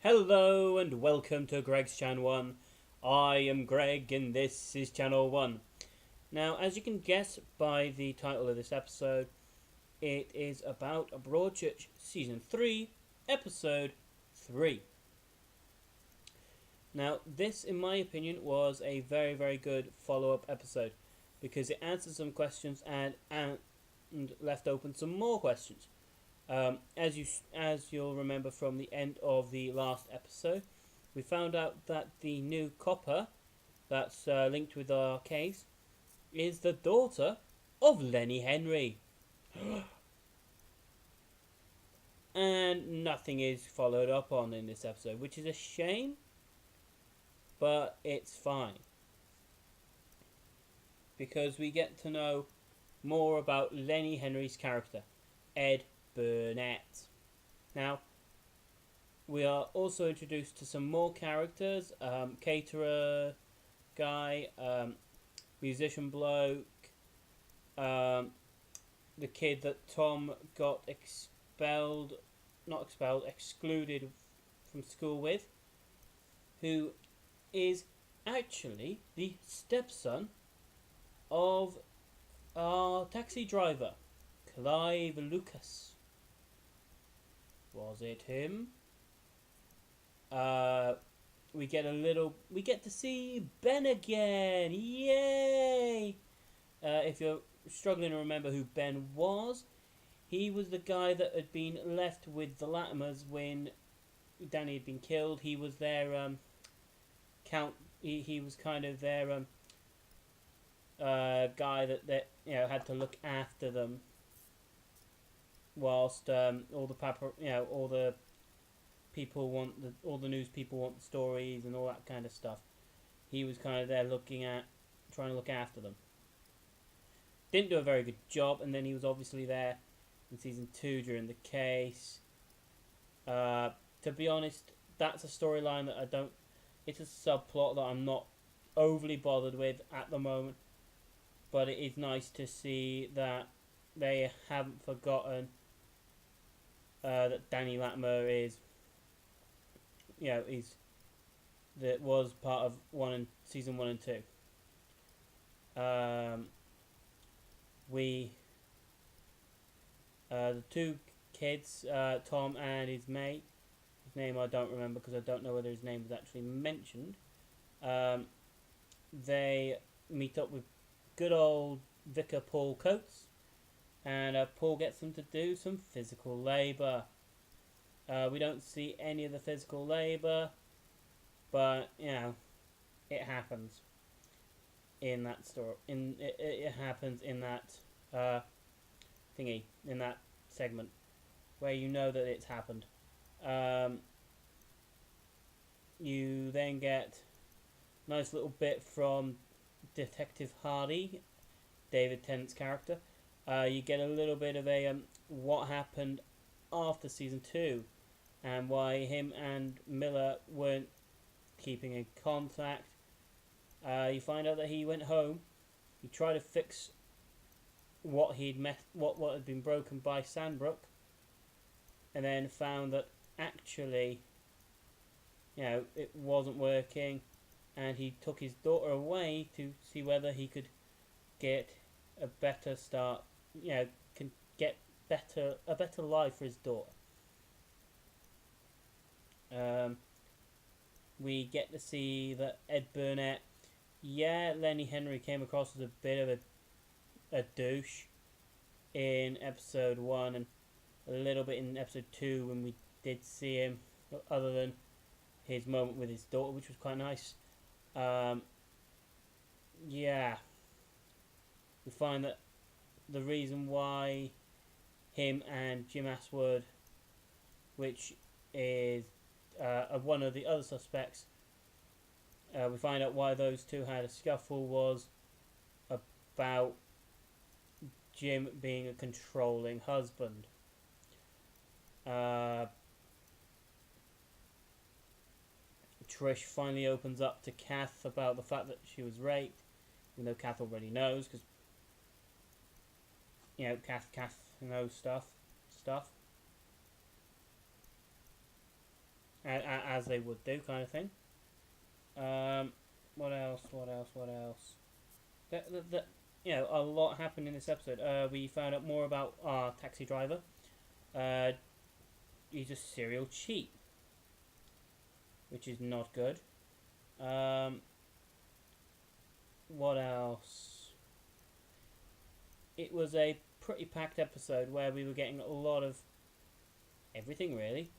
Hello and welcome to Greg's Channel 1. I am Greg and this is Channel 1. Now, as you can guess by the title of this episode, it is about Broadchurch Season 3, Episode 3. Now, this, in my opinion, was a very, very good follow-up episode because it answered some questions and left open some more questions. As you'll remember from the end of the last episode, we found out that the new copper that's linked with our case is the daughter of Lenny Henry. And nothing is followed up on in this episode, which is a shame, but it's fine. Because we get to know more about Lenny Henry's character, Ed Burnett. Now, we are also introduced to some more characters, caterer guy, musician bloke, the kid that Tom got excluded from school with, who is actually the stepson of our taxi driver, Clive Lucas. Was it him? We get to see Ben again. Yay! If you're struggling to remember who Ben was, he was the guy that had been left with the Latimers when Danny had been killed. He was their count. He was kind of their guy that had to look after them. Whilst all the news people want the stories and all that kind of stuff, he was kind of there trying to look after them. Didn't do a very good job, and then he was obviously there in season 2 during the case. To be honest, that's a storyline that I don't. It's a subplot that I'm not overly bothered with at the moment, but it is nice to see that they haven't forgotten that Danny Latimer was part of season 1 and 2. The two kids, Tom and his mate, his name I don't remember because I don't know whether his name was actually mentioned. They meet up with good old Vicar Paul Coates, and Paul gets them to do some physical labour. We don't see any of the physical labour, but it happens in that story. It happens in that in that segment where you know that it's happened. You then get a nice little bit from Detective Hardy, David Tennant's character. You get a little bit of a what happened after season 2 and why him and Miller weren't keeping in contact. You find out that he went home, he tried to fix what had been broken by Sandbrook, and then found that actually it wasn't working, and he took his daughter away to see whether he could get a better start, can get a better life for his daughter. We get to see that Ed Burnett, Lenny Henry came across as a bit of a douche in episode 1 and a little bit in episode 2 when we did see him, other than his moment with his daughter, which was quite nice. We find that the reason why him and Jim Aswood, which is one of the other suspects, we find out why those two had a scuffle was about Jim being a controlling husband. Trish finally opens up to Kath about the fact that she was raped, even though Kath already knows, because Kath knows stuff. as they would do, kind of thing. What else? What else? What else? A lot happened in this episode. We found out more about our taxi driver. He's a serial cheat, which is not good. What else? It was a pretty packed episode where we were getting a lot of everything, really.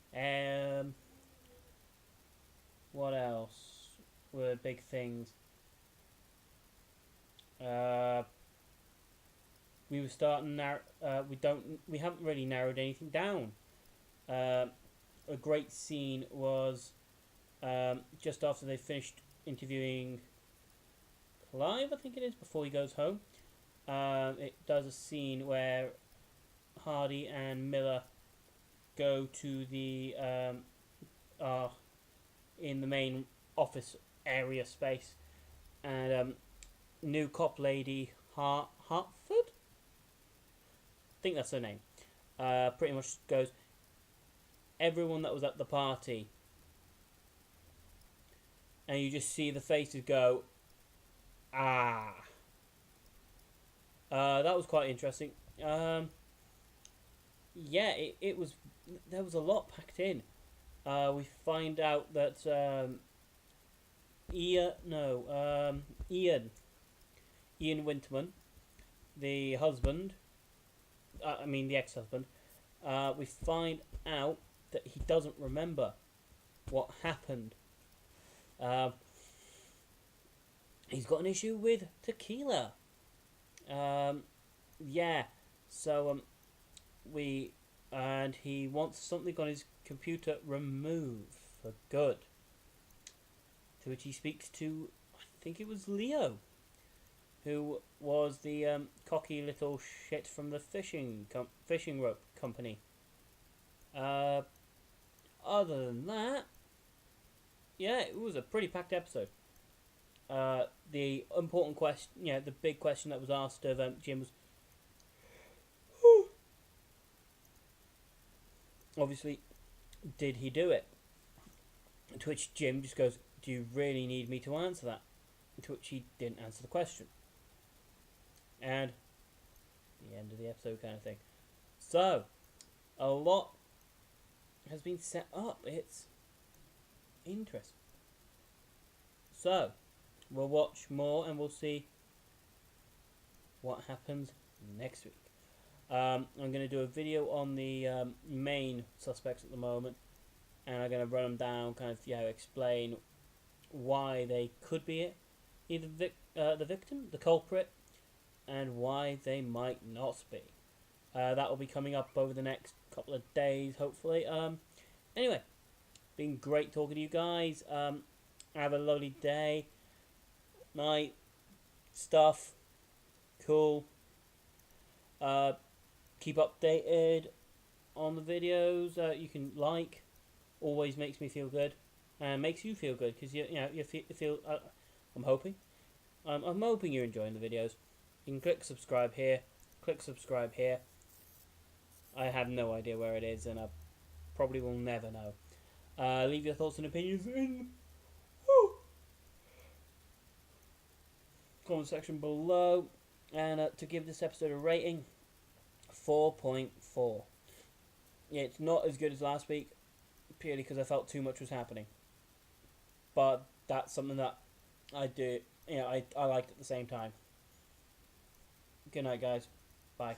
What else were big things? We were starting we haven't really narrowed anything down. A great scene was just after they finished interviewing Clive, I think it is, before he goes home. It does a scene where Hardy and Miller go to the in the main office area space, and new cop lady Hartford, I think that's her name, pretty much goes, everyone that was at the party, and you just see the faces go, that was quite interesting. It was, there was a lot packed in. We find out that Ian Winterman, the husband, the ex-husband, we find out that he doesn't remember what happened. He's got an issue with tequila. And he wants something on his computer removed for good. To which he speaks to, I think it was Leo, who was the cocky little shit from the fishing rope company. Other than that, it was a pretty packed episode. The important question, the big question that was asked of Jim was, obviously, did he do it? To which Jim just goes, do you really need me to answer that? To which he didn't answer the question. And the end of the episode kind of thing. So, a lot has been set up. It's interesting. So, we'll watch more and we'll see what happens next week. I'm going to do a video on the main suspects at the moment, and I'm going to run them down, kind of explain why they could be either the victim, the culprit, and why they might not be. That will be coming up over the next couple of days, hopefully. Anyway, been great talking to you guys. Have a lovely day, night, stuff, cool. Keep updated on the videos. You can like. Always makes me feel good, and makes you feel good because you feel. I'm hoping you're enjoying the videos. You can click subscribe here. Click subscribe here. I have no idea where it is, and I probably will never know. Leave your thoughts and opinions in comment section below, and to give this episode a rating, 4.4. It's not as good as last week, purely because I felt too much was happening. But that's something that I do, I liked at the same time. Good night, guys. Bye.